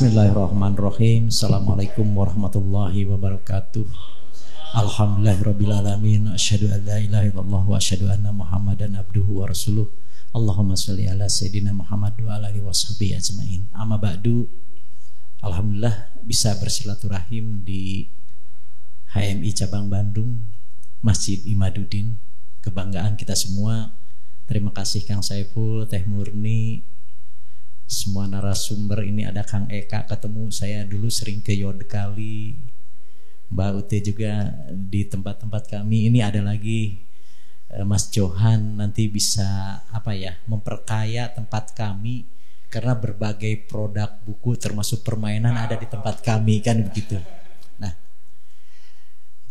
Bismillahirrahmanirrahim. Assalamualaikum warahmatullahi wabarakatuh. Alhamdulillahirrabbilalamin. Asyhadu an la ilaha illallah wa asyhadu anna Muhammadan abduhu wa rasuluh. Allahumma sholli ala sayyidina Muhammad wa ala alihi washabihi ajmain. Amma ba'du. Alhamdulillah bisa bersilaturahim di HMI Cabang Bandung, Masjid Imaduddin. Kebanggaan kita semua. Terima kasih Kang Saiful, Teh Murni, semua narasumber ini. Ada Kang Eka, ketemu saya dulu sering ke Yod kali, Mbak Ute juga di tempat-tempat kami. Ini ada lagi Mas Johan, nanti bisa memperkaya tempat kami karena berbagai produk buku termasuk permainan ada di tempat kami, kan begitu. Nah,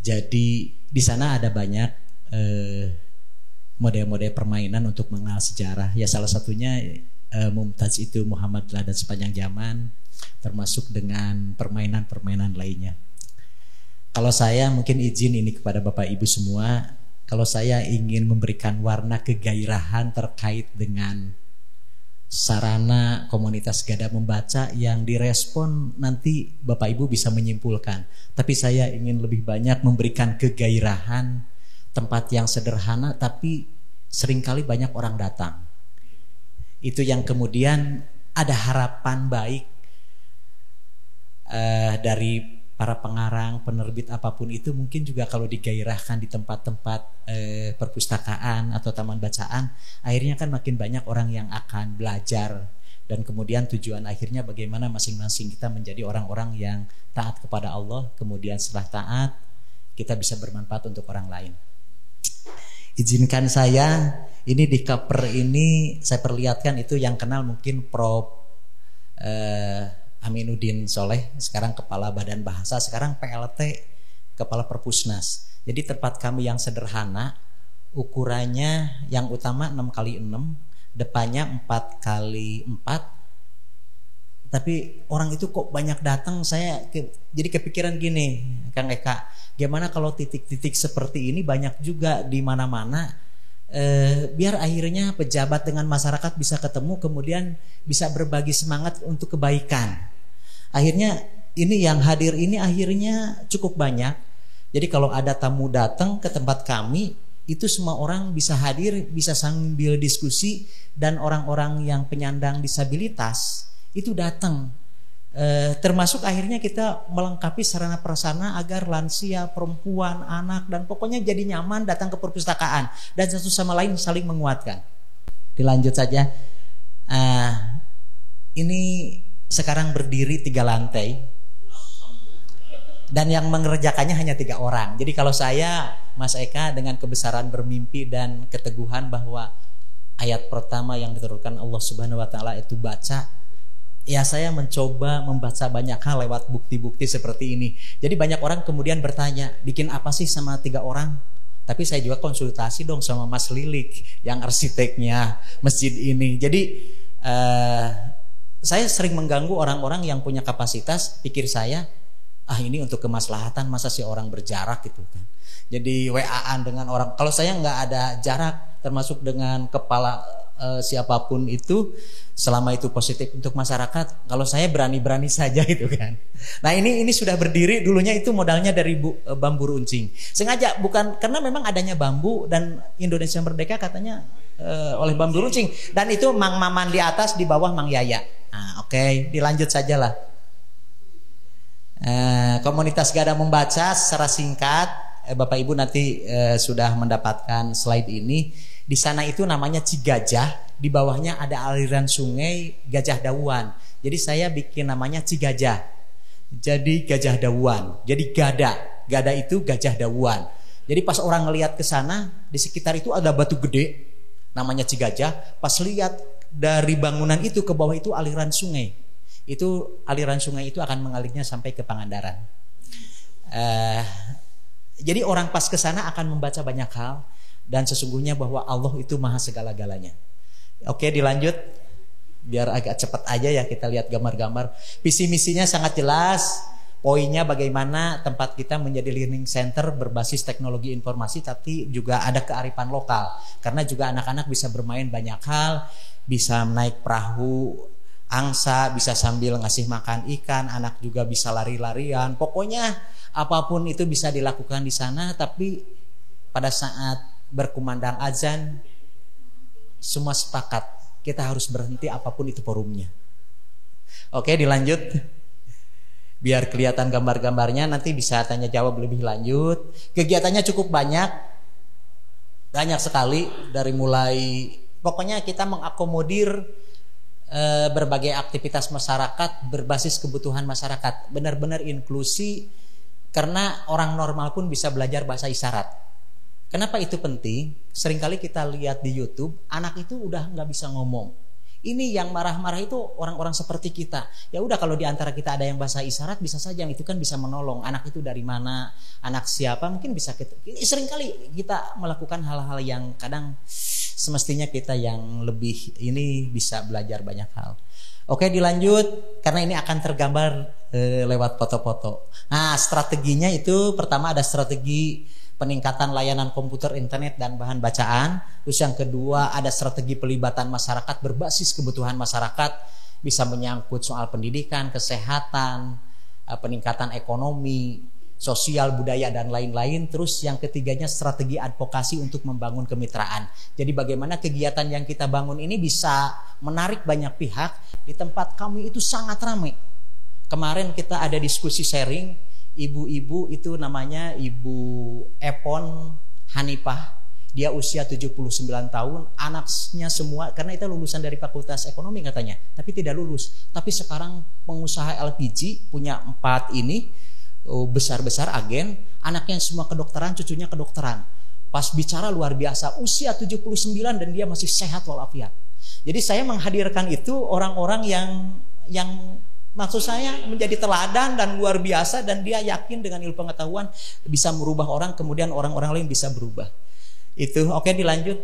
jadi di sana ada banyak model-model permainan untuk mengenal sejarah. Ya salah satunya Mumtaz itu Muhammad Ladan sepanjang zaman, termasuk dengan permainan-permainan lainnya. Kalau saya mungkin izin ini kepada Bapak Ibu semua, kalau saya ingin memberikan warna kegairahan terkait dengan sarana komunitas Gada Membaca yang direspon, nanti Bapak Ibu bisa menyimpulkan. Tapi saya ingin lebih banyak memberikan kegairahan tempat yang sederhana tapi seringkali banyak orang datang. Itu yang kemudian ada harapan baik dari para pengarang, penerbit apapun itu, mungkin juga kalau digairahkan di tempat-tempat perpustakaan atau taman bacaan, akhirnya kan makin banyak orang yang akan belajar, dan kemudian tujuan akhirnya bagaimana masing-masing kita menjadi orang-orang yang taat kepada Allah, kemudian setelah taat kita bisa bermanfaat untuk orang lain. Izinkan saya ini di cover ini saya perlihatkan itu yang kenal mungkin Prof. Aminuddin Soleh, sekarang Kepala Badan Bahasa, sekarang PLT Kepala Perpusnas. Jadi tempat kami yang sederhana, ukurannya yang utama 6x6, depannya 4x4. Tapi orang itu kok banyak datang, jadi kepikiran gini, Kang Eka, gimana kalau titik-titik seperti ini banyak juga di mana-mana, biar akhirnya pejabat dengan masyarakat bisa ketemu, kemudian bisa berbagi semangat untuk kebaikan. Akhirnya ini yang hadir ini akhirnya cukup banyak. Jadi kalau ada tamu datang ke tempat kami, itu semua orang bisa hadir, bisa sambil diskusi, dan orang-orang yang penyandang disabilitas itu datang. Termasuk akhirnya kita melengkapi sarana prasarana agar lansia, perempuan, anak, dan pokoknya jadi nyaman datang ke perpustakaan dan satu sama lain saling menguatkan. Dilanjut saja. Ini sekarang berdiri 3 lantai dan yang mengerjakannya hanya 3 orang. Jadi kalau saya, Mas Eka, dengan kebesaran bermimpi dan keteguhan bahwa ayat pertama yang diturunkan Allah Subhanahu wa taala itu baca, ya saya mencoba membaca banyak hal lewat bukti-bukti seperti ini. Jadi banyak orang kemudian bertanya, bikin apa sih sama 3 orang? Tapi saya juga konsultasi dong sama Mas Lilik yang arsiteknya masjid ini. Jadi saya sering mengganggu orang-orang yang punya kapasitas. Pikir saya, ini untuk kemaslahatan, masa sih orang berjarak gitu kan. Jadi WA-an dengan orang, kalau saya nggak ada jarak, termasuk dengan kepala siapapun itu, selama itu positif untuk masyarakat, kalau saya berani-berani saja gitu kan. Nah ini sudah berdiri, dulunya itu modalnya dari bambu runcing. Sengaja, bukan karena memang adanya bambu dan Indonesia Merdeka katanya oleh bambu runcing, dan itu Mang Maman di atas, di bawah Mang Yaya. Nah, oke, dilanjut sajalah. Komunitas Gada Membaca secara singkat, Bapak Ibu nanti sudah mendapatkan slide ini. Di sana itu namanya Cigajah, di bawahnya ada aliran sungai Gajah Dawuan. Jadi saya bikin namanya Cigajah. Jadi Gajah Dawuan. Jadi Gada itu Gajah Dawuan. Jadi pas orang ngelihat ke sana, di sekitar itu ada batu gede namanya Cigajah. Pas lihat dari bangunan itu ke bawah itu aliran sungai. Itu aliran sungai itu akan mengalirnya sampai ke Pangandaran. Jadi orang pas ke sana akan membaca banyak hal, dan sesungguhnya bahwa Allah itu maha segala-galanya. Oke, dilanjut. Biar agak cepat aja ya, kita lihat gambar-gambar. Visi misinya sangat jelas. Poinnya bagaimana tempat kita menjadi learning center berbasis teknologi informasi, tapi juga ada kearifan lokal. Karena juga anak-anak bisa bermain banyak hal, bisa naik perahu angsa, bisa sambil ngasih makan ikan, anak juga bisa lari-larian. Pokoknya apapun itu bisa dilakukan di sana. Tapi pada saat berkumandang azan, semua sepakat kita harus berhenti apapun itu forumnya. Oke, dilanjut. Biar kelihatan gambar-gambarnya, nanti bisa tanya jawab lebih lanjut. Kegiatannya cukup banyak sekali, dari mulai pokoknya kita mengakomodir berbagai aktivitas masyarakat berbasis kebutuhan masyarakat, benar-benar inklusi, karena orang normal pun bisa belajar bahasa isyarat. Kenapa itu penting? Seringkali kita lihat di YouTube, anak itu udah nggak bisa ngomong. Ini yang marah-marah itu orang-orang seperti kita. Ya udah, kalau di antara kita ada yang bahasa isyarat, bisa saja yang itu kan bisa menolong. Anak itu dari mana, anak siapa, mungkin bisa kita. Seringkali kita melakukan hal-hal yang kadang semestinya kita yang lebih ini bisa belajar banyak hal. Oke, dilanjut, karena ini akan tergambar lewat foto-foto. Nah, strateginya itu pertama ada strategi peningkatan layanan komputer, internet, dan bahan bacaan. Terus yang kedua ada strategi pelibatan masyarakat berbasis kebutuhan masyarakat, bisa menyangkut soal pendidikan, kesehatan, peningkatan ekonomi, sosial, budaya, dan lain-lain. Terus yang ketiganya strategi advokasi untuk membangun kemitraan. Jadi bagaimana kegiatan yang kita bangun ini bisa menarik banyak pihak. Di tempat kami itu sangat ramai. Kemarin kita ada diskusi sharing, ibu-ibu itu namanya Ibu Epon Hanifah. Dia usia 79 tahun, anaknya semua, karena itu lulusan dari Fakultas Ekonomi katanya, tapi tidak lulus. Tapi sekarang pengusaha LPG, punya 4 ini, besar-besar agen, anaknya semua kedokteran, cucunya kedokteran. Pas bicara luar biasa, usia 79 dan dia masih sehat walafiat. Jadi saya menghadirkan itu orang-orang yang maksud saya menjadi teladan dan luar biasa, dan dia yakin dengan ilmu pengetahuan bisa merubah orang, kemudian orang-orang lain bisa berubah. Itu oke, dilanjut.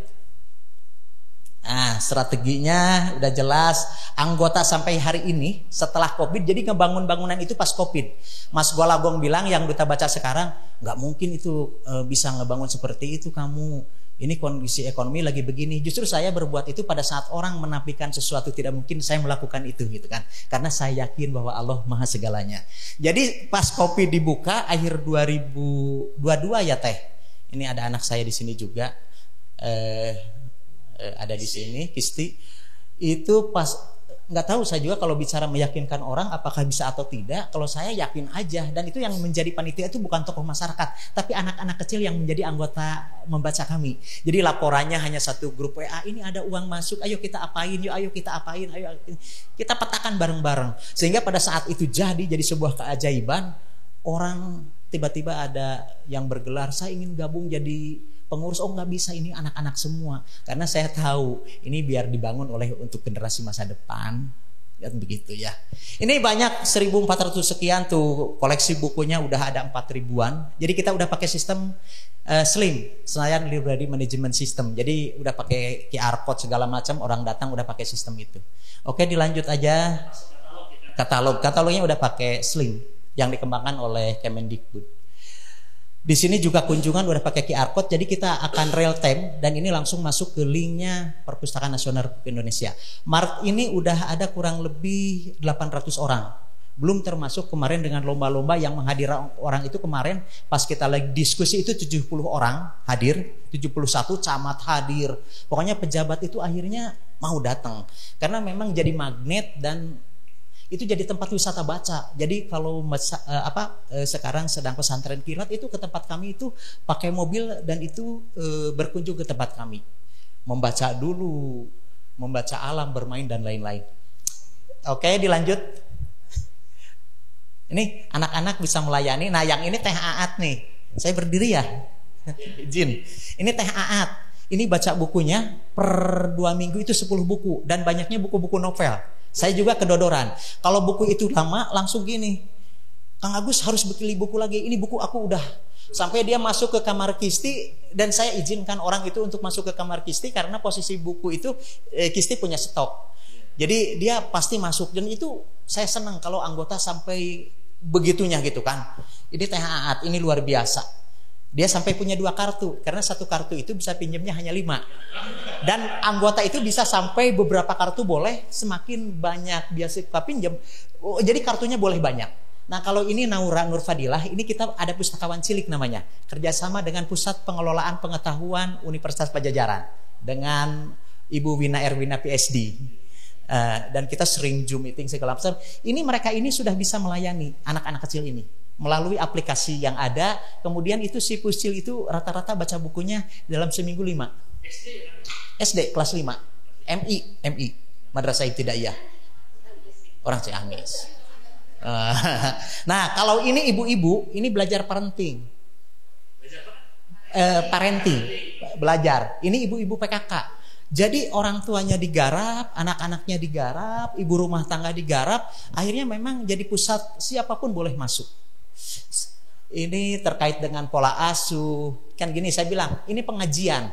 Nah, strateginya udah jelas. Anggota sampai hari ini setelah Covid, jadi ngebangun bangunan itu pas Covid. Mas Golagong bilang yang duta baca sekarang, nggak mungkin itu bisa ngebangun seperti itu kamu. Ini kondisi ekonomi lagi begini. Justru saya berbuat itu pada saat orang menafikan sesuatu tidak mungkin, saya melakukan itu gitu kan. Karena saya yakin bahwa Allah Maha segalanya. Jadi pas Covid dibuka akhir 2022 ya Teh. Ini ada anak saya di sini juga. Ada di sini, Kisti. Itu pas, nggak tahu saya juga kalau bicara meyakinkan orang apakah bisa atau tidak. Kalau saya yakin aja, dan itu yang menjadi panitia itu bukan tokoh masyarakat, tapi anak-anak kecil yang menjadi anggota membaca kami. Jadi laporannya hanya satu grup WA, ini ada uang masuk, ayo kita apain, yuk ayo kita apain, ayo kita petakan bareng-bareng. Sehingga pada saat itu jadi sebuah keajaiban. Orang tiba-tiba ada yang bergelar, saya ingin gabung jadi pengurus. Oh nggak bisa, ini anak-anak semua, karena saya tahu ini biar dibangun untuk generasi masa depan, kan begitu ya. Ini banyak 1.400 sekian tuh, koleksi bukunya udah ada 4.000-an. Jadi kita udah pakai sistem SLIM, Senayan Library Management System. Jadi udah pakai QR code segala macam, orang datang udah pakai sistem itu. Oke, dilanjut aja. Katalognya udah pakai SLIM yang dikembangkan oleh Kemendikbud. Di sini juga kunjungan udah pakai QR code, jadi kita akan real time, dan ini langsung masuk ke linknya Perpustakaan Nasional Republik Indonesia. Maret ini udah ada kurang lebih 800 orang. Belum termasuk kemarin dengan lomba-lomba yang menghadirkan orang itu. Kemarin pas kita lagi diskusi itu 70 orang hadir, 71 camat hadir. Pokoknya pejabat itu akhirnya mau datang, karena memang jadi magnet dan itu jadi tempat wisata baca. Jadi kalau sekarang sedang pesantren kilat itu ke tempat kami itu pakai mobil, dan itu berkunjung ke tempat kami, membaca dulu, membaca alam, bermain dan lain-lain. Oke, dilanjut. Ini anak-anak bisa melayani. Nah yang ini Teh Aat nih, saya berdiri ya izin. Ini Teh Aat, ini baca bukunya per 2 minggu itu 10 buku, dan banyaknya buku-buku novel. Saya juga kedodoran. Kalau buku itu lama, langsung gini, Kang Agus harus beli buku lagi. Ini buku aku udah. Sampai dia masuk ke kamar Kisti, dan saya izinkan orang itu untuk masuk ke kamar Kisti, karena posisi buku itu Kisti punya stok. Jadi dia pasti masuk, dan itu saya senang kalau anggota sampai begitunya gitu kan. Ini Teh Aat, ini luar biasa. Dia sampai punya 2 kartu, karena satu kartu itu bisa pinjamnya hanya 5. Dan anggota itu bisa sampai beberapa kartu boleh, semakin banyak dia suka pinjam. Jadi kartunya boleh banyak. Nah kalau ini Naura Nur Fadilah, ini kita ada pustakawan cilik namanya, kerjasama dengan Pusat Pengelolaan Pengetahuan Universitas Pajajaran dengan Ibu Wina Erwina PhD. Dan kita sering Zoom meeting segala macam. Ini mereka ini sudah bisa melayani anak-anak kecil ini melalui aplikasi yang ada. Kemudian itu si Pusil itu rata-rata baca bukunya dalam seminggu 5. SD kelas 5. MI Madrasah Ibtidaiyah. Orang Ciamis. Nah, kalau ini ibu-ibu, ini belajar parenting. Parenting, belajar. Ini ibu-ibu PKK. Jadi orang tuanya digarap, anak-anaknya digarap, ibu rumah tangga digarap, akhirnya memang jadi pusat, siapapun boleh masuk. Ini terkait dengan pola asuh. Kan gini saya bilang, ini pengajian.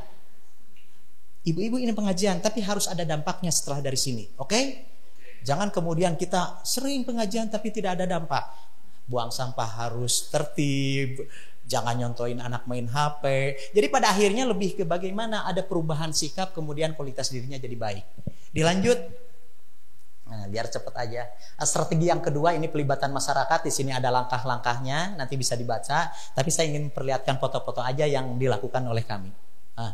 Ibu-ibu ini pengajian, tapi harus ada dampaknya setelah dari sini. Oke? Jangan kemudian kita sering pengajian tapi tidak ada dampak. Buang sampah harus tertib, jangan nyontoin anak main HP. Jadi pada akhirnya lebih ke bagaimana ada perubahan sikap, kemudian kualitas dirinya jadi baik. Dilanjut. Nah, biar cepat aja. Strategi yang kedua ini pelibatan masyarakat. Di sini ada langkah-langkahnya, nanti bisa dibaca. Tapi saya ingin perlihatkan foto-foto aja yang dilakukan oleh kami. Nah,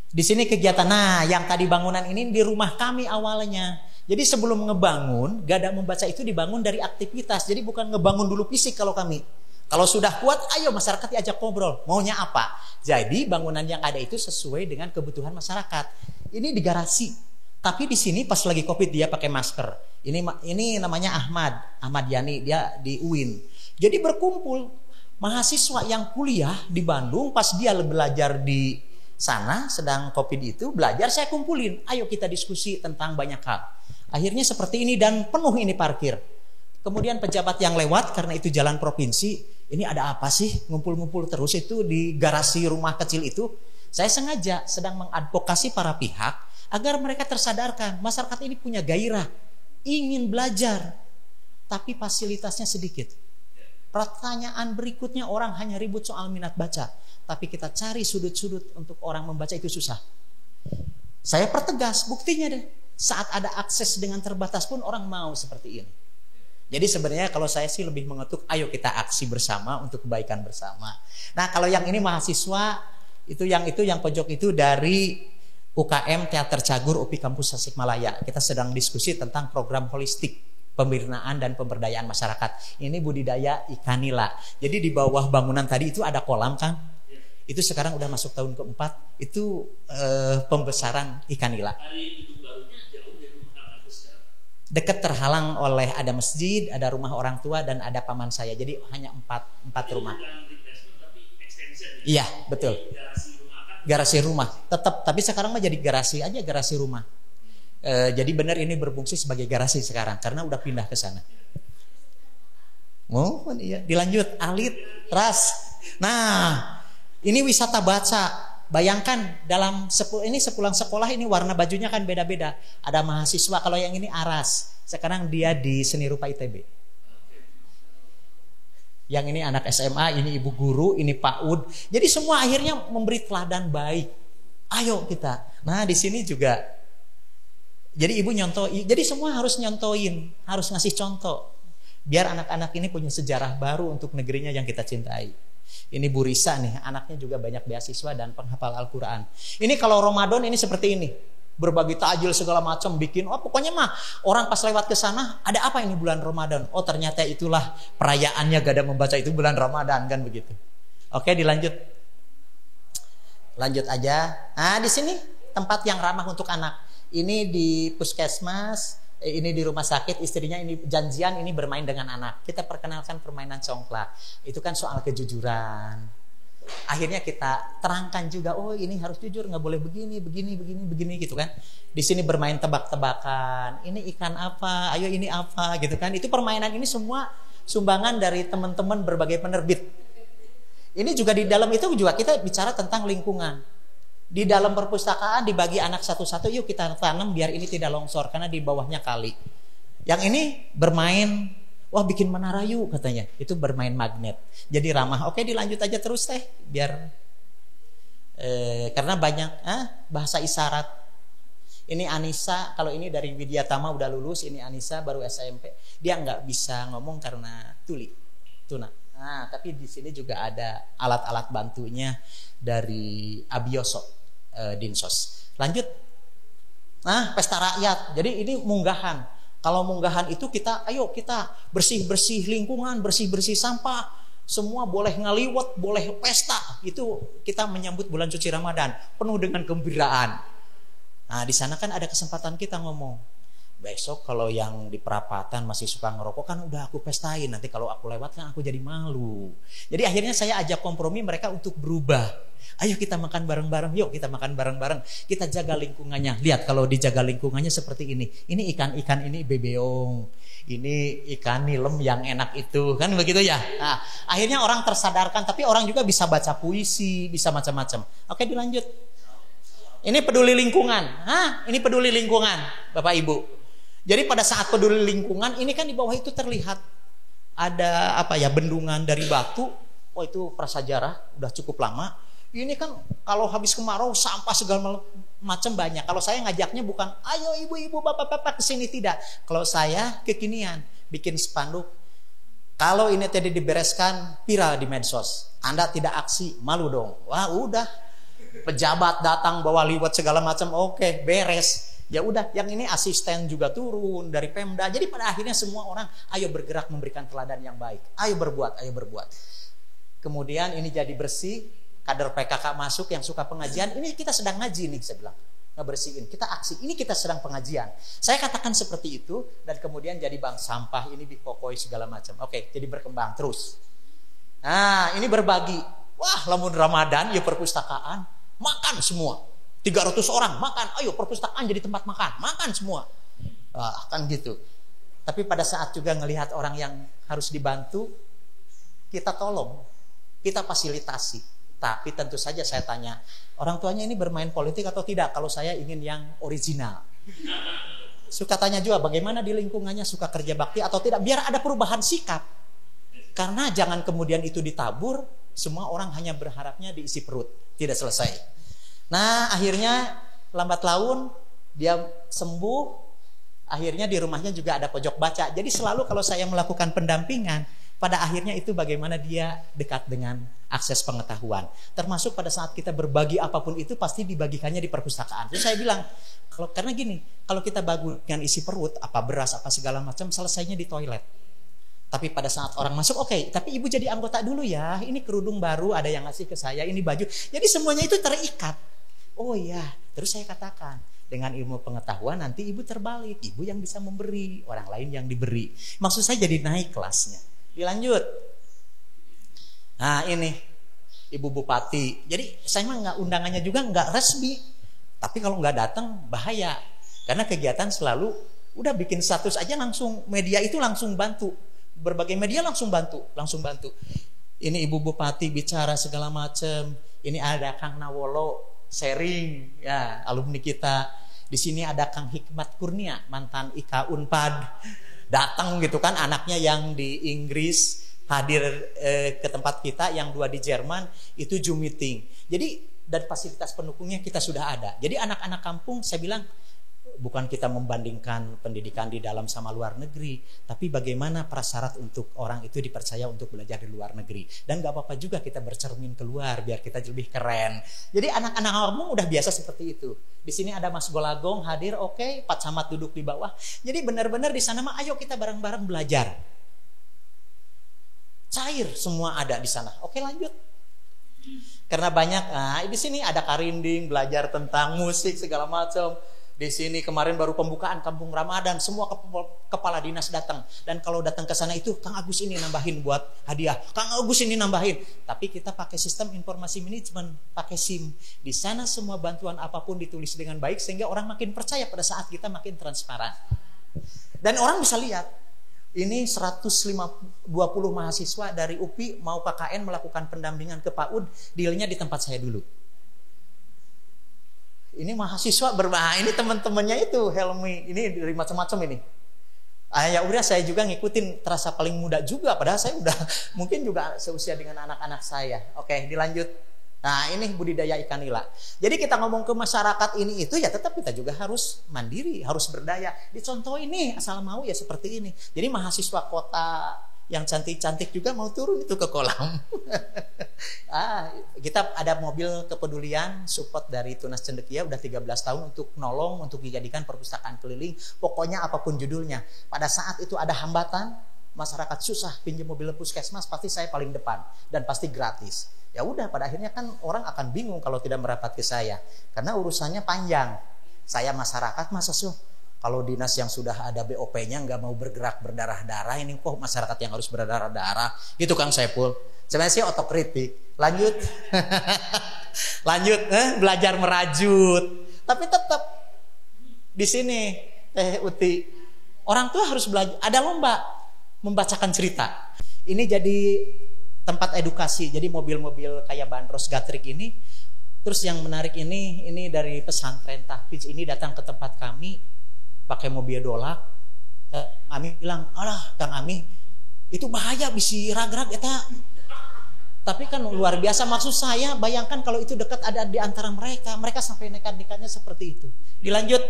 di sini kegiatan. Nah, yang tadi bangunan ini di rumah kami awalnya. Jadi sebelum ngebangun, Gada Membaca itu dibangun dari aktivitas. Jadi bukan ngebangun dulu fisik kalau kami. Kalau sudah kuat, ayo masyarakat diajak ngobrol. Maunya apa? Jadi bangunan yang ada itu sesuai dengan kebutuhan masyarakat. Ini di garasi. Tapi di sini pas lagi Covid dia pakai masker. Ini namanya Ahmad Yani, dia di UIN. Jadi berkumpul mahasiswa yang kuliah di Bandung, pas dia belajar di sana sedang Covid itu belajar, saya kumpulin. Ayo kita diskusi tentang banyak hal. Akhirnya seperti ini dan penuh ini parkir. Kemudian pejabat yang lewat karena itu jalan provinsi, ini ada apa sih ngumpul-ngumpul terus itu di garasi rumah kecil itu? Saya sengaja sedang mengadvokasi para pihak agar mereka tersadarkan masyarakat ini punya gairah, ingin belajar, tapi fasilitasnya sedikit. Pertanyaan berikutnya, orang hanya ribut soal minat baca, tapi kita cari sudut-sudut untuk orang membaca itu susah. Saya pertegas, buktinya deh. Saat ada akses dengan terbatas pun orang mau seperti ini. Jadi sebenarnya kalau saya sih lebih mengetuk, ayo kita aksi bersama untuk kebaikan bersama. Nah kalau yang ini mahasiswa, yang pojok itu dari UKM Teater Cagur UPI Kampus Tasikmalaya. Kita sedang diskusi tentang program holistik pembinaan dan pemberdayaan masyarakat. Ini budidaya ikan nila. Jadi di bawah bangunan tadi itu ada kolam kan? Itu sekarang udah masuk tahun keempat. Itu pembesaran ikan nila. Dekat, terhalang oleh ada masjid, ada rumah orang tua dan ada paman saya. Jadi hanya empat rumah. Iya betul. Garasi rumah. Tetap, tapi sekarang mah jadi garasi aja, garasi rumah. Jadi benar ini berfungsi sebagai garasi sekarang karena udah pindah ke sana. Oh iya, dilanjut alit ras. Nah, ini wisata baca. Bayangkan sepulang sekolah ini warna bajunya kan beda-beda. Ada mahasiswa, kalau yang ini Aras. Sekarang dia di Seni Rupa ITB. Yang ini anak SMA, ini ibu guru, ini PAUD. Jadi semua akhirnya memberi teladan baik. Ayo kita. Nah, di sini juga. Jadi ibu nyontoin. Jadi semua harus nyontoin, harus ngasih contoh. Biar anak-anak ini punya sejarah baru untuk negerinya yang kita cintai. Ini Bu Risa nih, anaknya juga banyak beasiswa dan penghafal Al-Quran. Ini kalau Ramadan ini seperti ini, berbagi takjil segala macam, bikin, pokoknya mah orang pas lewat ke sana, ada apa ini bulan Ramadan? Oh ternyata itulah perayaannya Gada Membaca itu bulan Ramadan kan begitu. Oke dilanjut, lanjut aja. Nah di sini tempat yang ramah untuk anak. Ini di puskesmas, ini di rumah sakit, istrinya ini janjian ini bermain dengan anak. Kita perkenalkan permainan congklak. Itu kan soal kejujuran. Akhirnya kita terangkan juga, oh ini harus jujur, nggak boleh begini gitu kan. Di sini bermain tebak-tebakan. Ini ikan apa? Ayo ini apa? Gitu kan. Itu permainan ini semua sumbangan dari teman-teman berbagai penerbit. Ini juga di dalam itu juga kita bicara tentang lingkungan. Di dalam perpustakaan dibagi anak satu-satu, yuk kita tanam biar ini tidak longsor karena di bawahnya kali. Yang ini bermain Wah bikin menara yuk katanya. Itu bermain magnet. Jadi ramah. Oke dilanjut aja terus teh. Biar karena banyak bahasa isyarat. Ini Anissa, kalau ini dari Widyatama udah lulus, ini Anissa baru SMP. Dia nggak bisa ngomong karena tuli. Tuna. Nah, tapi di sini juga ada alat-alat bantunya dari Abioso Dinsos. Lanjut. Nah, pesta rakyat. Jadi ini munggahan. Kalau munggahan itu ayo kita bersih-bersih lingkungan, bersih-bersih sampah. Semua boleh ngaliwat, boleh pesta. Itu kita menyambut bulan suci Ramadan penuh dengan gembiraan. Nah, di sana kan ada kesempatan kita ngomong. Besok kalau yang di perapatan masih suka ngerokok kan udah aku pestain. Nanti kalau aku lewat kan aku jadi malu. Jadi akhirnya saya ajak kompromi mereka untuk berubah. Ayo kita makan bareng-bareng. Yuk kita makan bareng-bareng. Kita jaga lingkungannya. Lihat kalau dijaga lingkungannya seperti ini. Ini ikan-ikan ini bebeong. Ini ikan nilem yang enak itu. Kan begitu ya. Nah, akhirnya orang tersadarkan. Tapi orang juga bisa baca puisi. Bisa macam-macam. Oke dilanjut. Ini peduli lingkungan. Ini peduli lingkungan Bapak Ibu. Jadi pada saat peduli lingkungan, ini kan di bawah itu terlihat ada bendungan dari batu. Oh itu prasajarah, udah cukup lama. Ini kan kalau habis kemarau sampah segala macam banyak. Kalau saya ngajaknya bukan, ayo ibu-ibu, bapak-bapak kesini, tidak. Kalau saya kekinian, bikin spanduk. Kalau ini tadi dibereskan, viral di medsos. Anda tidak aksi, malu dong. Wah udah, pejabat datang bawa liwat segala macam, oke, beres. Ya udah, yang ini asisten juga turun dari Pemda. Jadi pada akhirnya semua orang ayo bergerak memberikan teladan yang baik. Ayo berbuat, ayo berbuat. Kemudian ini jadi bersih, kader PKK masuk yang suka pengajian. Ini kita sedang ngaji nih, saya bilang. Ngebersihin, kita aksi. Ini kita sedang pengajian. Saya katakan seperti itu dan kemudian jadi bank sampah, ini dipokoi segala macam. Oke, jadi berkembang terus. Nah, ini berbagi. Wah, lamun Ramadan ya perpustakaan, makan semua. 300 orang makan, ayo perpustakaan jadi tempat makan semua. Kan gitu. Tapi pada saat juga ngelihat orang yang harus dibantu, kita tolong, kita fasilitasi. Tapi tentu saja saya tanya, orang tuanya ini bermain politik atau tidak? Kalau saya ingin yang original. Suka tanya juga bagaimana di lingkungannya, suka kerja bakti atau tidak, biar ada perubahan sikap. Karena jangan kemudian itu ditabur, semua orang hanya berharapnya diisi perut, tidak selesai. Nah akhirnya lambat laun dia sembuh. Akhirnya di rumahnya juga ada pojok baca. Jadi selalu kalau saya melakukan pendampingan, pada akhirnya itu bagaimana dia dekat dengan akses pengetahuan. Termasuk pada saat kita berbagi apapun itu pasti dibagikannya di perpustakaan. Terus saya bilang, karena gini, kalau kita bagi dengan isi perut, apa beras, apa segala macam, selesainya di toilet. Tapi pada saat orang masuk, oke, tapi ibu jadi anggota dulu ya. Ini kerudung baru ada yang ngasih ke saya, ini baju. Jadi semuanya itu terikat. Oh iya, terus saya katakan, dengan ilmu pengetahuan nanti ibu terbalik, ibu yang bisa memberi, orang lain yang diberi. Maksud saya jadi naik kelasnya. Dilanjut. Nah ini Ibu Bupati. Jadi saya mah nggak, undangannya juga nggak resmi. Tapi kalau nggak datang bahaya. Karena kegiatan selalu udah bikin status aja langsung, media itu langsung bantu. Berbagai media langsung bantu. Ini Ibu Bupati bicara segala macam. Ini ada Kang Nawolo sharing, ya alumni kita. Di sini ada Kang Hikmat Kurnia, mantan IK Unpad, datang gitu kan, anaknya yang di Inggris hadir ke tempat kita, yang 2 di Jerman, itu Zoom meeting. Jadi dan fasilitas pendukungnya kita sudah ada. Jadi anak-anak kampung, saya bilang bukan kita membandingkan pendidikan di dalam sama luar negeri, tapi bagaimana prasyarat untuk orang itu dipercaya untuk belajar di luar negeri. Dan gak apa-apa juga kita bercermin keluar biar kita lebih keren. Jadi anak-anak kampung udah biasa seperti itu. Di sini ada Mas Golagong hadir, oke, Pak Camat duduk di bawah. Jadi benar-benar di sana mah ayo kita bareng-bareng belajar. Cair semua ada di sana. Oke, lanjut. Karena banyak, di sini ada Karinding belajar tentang musik segala macam. Di sini kemarin baru pembukaan Kampung Ramadan, semua kepala dinas datang. Dan kalau datang ke sana itu Kang Agus ini nambahin buat hadiah, Kang Agus ini nambahin. Tapi kita pakai sistem informasi manajemen, pakai SIM. Di sana semua bantuan apapun ditulis dengan baik sehingga orang makin percaya pada saat kita makin transparan. Dan orang bisa lihat, ini 120 mahasiswa dari UPI mau KKN melakukan pendampingan ke PAUD, dealnya di tempat saya dulu. Ini mahasiswa ini teman-temannya itu Helmi, ini dari macam-macam ini. Ya udah, saya juga ngikutin, terasa paling muda juga, padahal saya udah mungkin juga seusia dengan anak-anak saya. Oke, dilanjut. Nah, ini budidaya ikan nila. Jadi kita ngomong ke masyarakat ini itu ya tetap kita juga harus mandiri, harus berdaya. Dicontoh ini asal mau ya seperti ini. Jadi mahasiswa kota yang cantik-cantik juga mau turun itu ke kolam. Kita ada mobil kepedulian support dari Tunas Cendekia udah 13 tahun untuk nolong, untuk dijadikan perpustakaan keliling. Pokoknya apapun judulnya. Pada saat itu ada hambatan, masyarakat susah pinjam mobil puskesmas, pasti saya paling depan dan pasti gratis. Ya udah, pada akhirnya kan orang akan bingung kalau tidak merapat ke saya karena urusannya panjang. Saya masyarakat masa kalau dinas yang sudah ada BOP-nya nggak mau bergerak berdarah-darah, ini kok masyarakat yang harus berdarah-darah? Gitu Kang Saiful. Sebenarnya sih otokritik. Lanjut, lanjut, belajar merajut. Tapi tetap di sini, Uti, orang tua harus belajar. Ada lomba membacakan cerita. Ini jadi tempat edukasi. Jadi mobil-mobil kayak Bandros Gatrik ini. Terus yang menarik ini dari pesantren Tahfidz ini datang ke tempat kami. Pakai mobil dolak. Kami bilang, alah Kang Ami, itu bahaya bisi rag-rag eta. Tapi kan luar biasa, maksud saya bayangkan kalau itu dekat ada di antara mereka sampai nekat-nekatnya seperti itu. Dilanjut.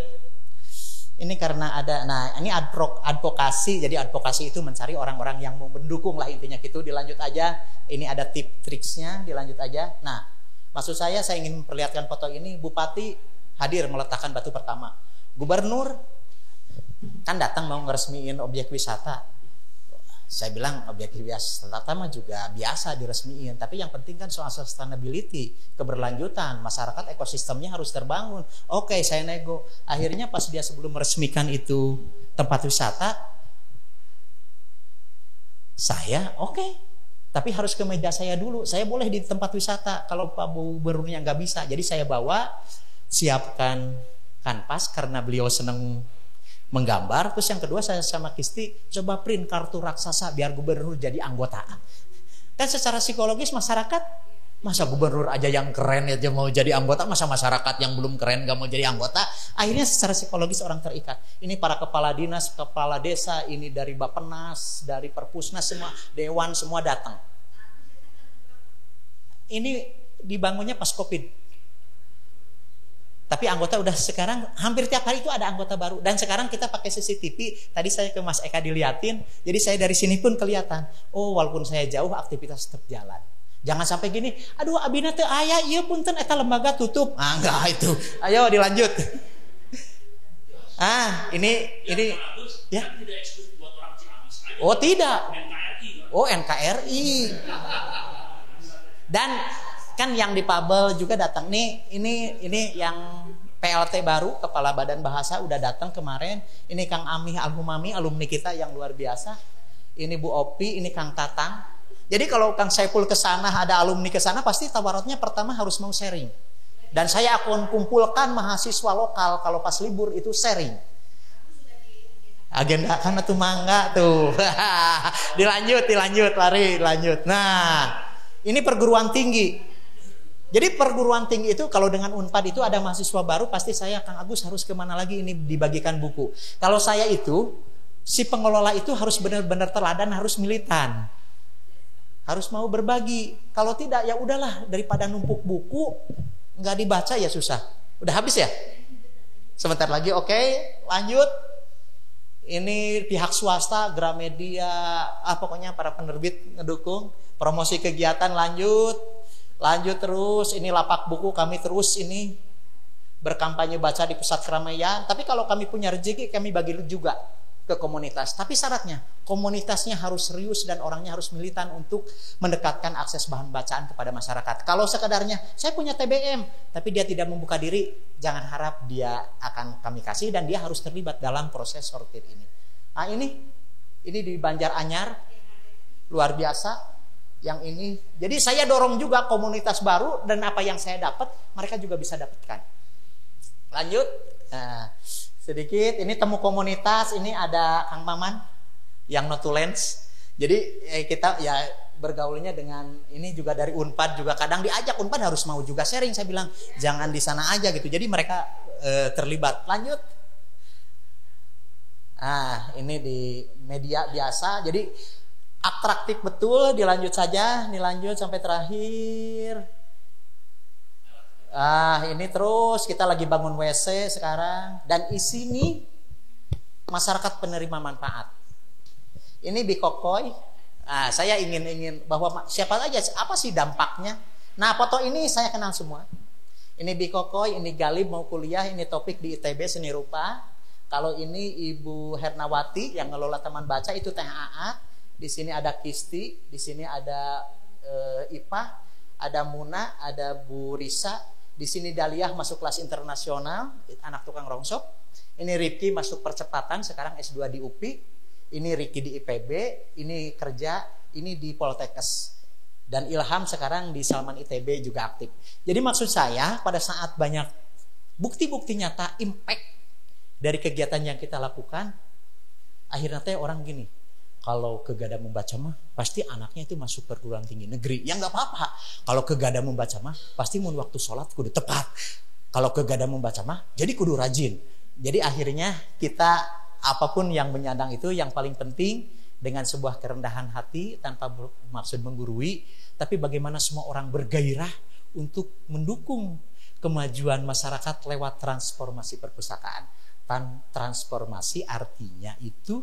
Ini karena ada, nah ini advokasi. Jadi advokasi itu mencari orang-orang yang mau mendukung lah intinya gitu. Dilanjut aja. Ini ada tip triksnya, dilanjut aja. Nah, maksud saya ingin memperlihatkan foto ini. Bupati hadir meletakkan batu pertama. Gubernur kan datang mau ngeresmiin objek wisata. Saya bilang objek wisata mah juga biasa diresmiin, tapi yang penting kan soal sustainability, keberlanjutan, masyarakat ekosistemnya harus terbangun. Oke, saya nego. Akhirnya pas dia sebelum meresmikan itu tempat wisata, saya tapi harus ke meja saya dulu. Saya boleh di tempat wisata kalau Pak Gubernurnya nggak bisa. Jadi saya bawa, siapkan kanvas karena beliau seneng menggambar. Terus yang kedua saya sama Kisti coba print kartu raksasa biar gubernur jadi anggota. Kan secara psikologis masyarakat, masa gubernur aja yang keren aja mau jadi anggota, masa masyarakat yang belum keren gak mau jadi anggota? Akhirnya secara psikologis orang terikat. Ini para kepala dinas, kepala desa, ini dari Bappenas, dari Perpusnas, semua dewan semua datang. Ini dibangunnya pas Covid. Tapi anggota udah sekarang hampir tiap hari itu ada anggota baru. Dan sekarang kita pakai CCTV. Tadi saya ke Mas Eka diliatin. Jadi saya dari sini pun kelihatan. Oh, walaupun saya jauh aktivitas tetap jalan. Jangan sampai gini. Aduh, abina teu aya, ieu punten eta lembaga tutup. Enggak itu. Ayo dilanjut. Ini ya. Oh, tidak. Oh, NKRI. Dan kan yang difabel juga datang nih. Ini yang PLT baru, Kepala Badan Bahasa udah datang kemarin. Ini Kang Amih Alhumami, alumni kita yang luar biasa. Ini Bu Opi, ini Kang Tatang. Jadi kalau Kang Saiful ke sana, ada alumni ke sana, pasti tawaratnya pertama harus mau sharing. Dan saya akan kumpulkan mahasiswa lokal kalau pas libur itu sharing. Agenda kan tuh mangga tuh. Dilanjut, lari, lanjut. Nah, ini perguruan tinggi. Jadi perguruan tinggi itu kalau dengan Unpad itu ada mahasiswa baru, pasti saya Kang Agus harus kemana lagi ini dibagikan buku. Kalau saya itu, si pengelola itu harus benar-benar teladan, harus militan. Harus mau berbagi. Kalau tidak ya udahlah, daripada numpuk buku nggak dibaca ya susah. Udah habis ya? Sebentar lagi, oke, lanjut. Ini pihak swasta, Gramedia, pokoknya para penerbit ngedukung. Promosi kegiatan lanjut terus. Ini lapak buku kami terus ini berkampanye baca di pusat keramaian. Tapi kalau kami punya rezeki, kami bagi juga ke komunitas. Tapi syaratnya komunitasnya harus serius dan orangnya harus militan untuk mendekatkan akses bahan bacaan kepada masyarakat. Kalau sekedarnya saya punya TBM tapi dia tidak membuka diri, jangan harap dia akan kami kasih, dan dia harus terlibat dalam proses sortir ini. Nah, ini di Banjaranyar luar biasa. Yang ini, jadi saya dorong juga komunitas baru, dan apa yang saya dapat mereka juga bisa dapatkan. Lanjut, sedikit ini temu komunitas. Ini ada Kang Maman yang Notulens. Jadi kita ya bergaulnya dengan ini juga dari Unpad juga, kadang diajak Unpad harus mau juga sharing. Saya bilang jangan di sana aja gitu. Jadi mereka terlibat. Lanjut. Ini di media biasa, jadi atraktif betul. Dilanjut saja, dilanjut sampai terakhir. Ini terus kita lagi bangun WC sekarang, dan isi nih masyarakat penerima manfaat. Ini Bikokoi. Saya ingin bahwa siapa aja, apa sih dampaknya. Nah, foto ini saya kenal semua. Ini Bikokoi, ini Galib mau kuliah, ini topik di ITB seni rupa. Kalau ini Ibu Hernawati yang ngelola taman baca, itu Teh Aat. Di sini ada Kisti, di sini ada Ipah, ada Muna, ada Bu Risa. Di sini Daliah masuk kelas internasional, anak tukang rongsok. Ini Rifki masuk percepatan, sekarang S2 di UPI. Ini Riki di IPB, ini kerja, ini di Poltekkes. Dan Ilham sekarang di Salman ITB juga aktif. Jadi maksud saya, pada saat banyak bukti-bukti nyata impact dari kegiatan yang kita lakukan, akhirnya orang gini, kalau ke Gada Membaca mah pasti anaknya itu masuk perguruan tinggi negeri. Ya nggak apa-apa. Kalau ke Gada Membaca mah pasti mun waktu sholat kudu tepat. Kalau ke Gada Membaca mah jadi kudu rajin. Jadi akhirnya kita apapun yang menyandang itu, yang paling penting dengan sebuah kerendahan hati tanpa maksud menggurui, tapi bagaimana semua orang bergairah untuk mendukung kemajuan masyarakat lewat transformasi perpustakaan. Transformasi artinya itu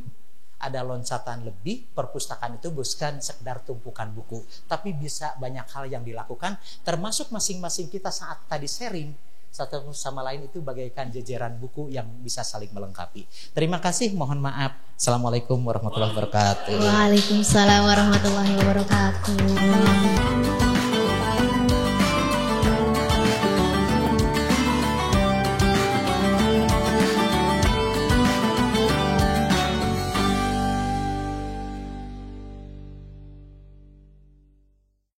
ada loncatan lebih. Perpustakaan itu bukan sekedar tumpukan buku, tapi bisa banyak hal yang dilakukan, termasuk masing-masing kita saat tadi sharing satu sama lain itu bagaikan jejeran buku yang bisa saling melengkapi. Terima kasih, mohon maaf. Assalamualaikum warahmatullahi wabarakatuh. Waalaikumsalam warahmatullahi wabarakatuh.